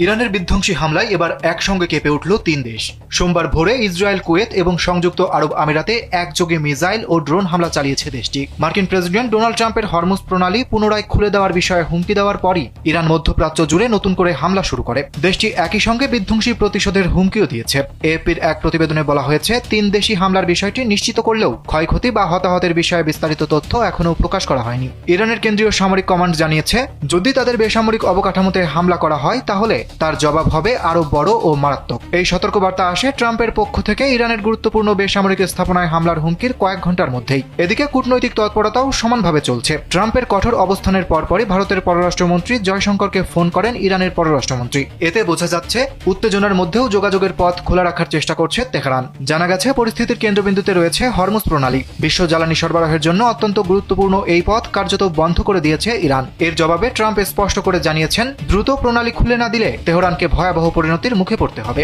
ইরানের বিধ্বংসী হামলায় এবার একসঙ্গে কেঁপে উঠল ৩ দেশ। সোমবার ভোরে ইসরায়েল, কুয়েত এবং সংযুক্ত আরব আমিরাতে একযোগে মিসাইল ও ড্রোন হামলা চালিয়েছে দেশটি। মার্কিন প্রেসিডেন্ট ডোনাল্ড ট্রাম্পের হরমুজ প্রণালী পুনরায় খুলে দেওয়ার বিষয়ে হুমকি দেওয়ার পরই ইরান মধ্যপ্রাচ্য জুড়ে নতুন করে হামলা শুরু করে। দেশটি একই সঙ্গে বিধ্বংসী প্রতিশোধের হুমকিও দিয়েছে। এএপির এক প্রতিবেদনে বলা হয়েছে, ৩ দেশই হামলার বিষয়টি নিশ্চিত করলেও ক্ষয়ক্ষতি বা হতাহতের বিষয়ে বিস্তারিত তথ্য এখনও প্রকাশ করা হয়নি। ইরানের কেন্দ্রীয় সামরিক কমান্ড জানিয়েছে, যদি তাদের বেসামরিক অবকাঠামোতে হামলা করা হয় তাহলে তার জবাব হবে আরো বড় ও মারাত্মক। এই সতর্কবার্তা আসে ট্রাম্পের পক্ষ থেকে ইরানের গুরুত্বপূর্ণ বেসামরিক স্থাপনায় হামলার হুমকির কয়েক ঘন্টার মধ্যেই। এদিকে কূটনৈতিক তৎপরতাও সমানভাবে চলছে। ট্রাম্পের কঠোর অবস্থানের পরপরই ভারতের পররাষ্ট্রমন্ত্রী জয়শঙ্করকে ফোন করেন ইরানের পররাষ্ট্রমন্ত্রী। এতে বোঝা যাচ্ছে, উত্তেজনার মধ্যেও যোগাযোগের পথ খোলা রাখার চেষ্টা করছে তেহরান। জানা গেছে, পরিস্থিতির কেন্দ্রবিন্দুতে রয়েছে হরমুজ প্রণালী। বিশ্ব জ্বালানি সরবরাহের জন্য অত্যন্ত গুরুত্বপূর্ণ এই পথ কার্যত বন্ধ করে দিয়েছে ইরান। এর জবাবে ট্রাম্প স্পষ্ট করে জানিয়েছেন, দ্রুত প্রণালী খুলে না দিলে তেহরানকে ভয়াবহ পরিণতির মুখে পড়তে হবে।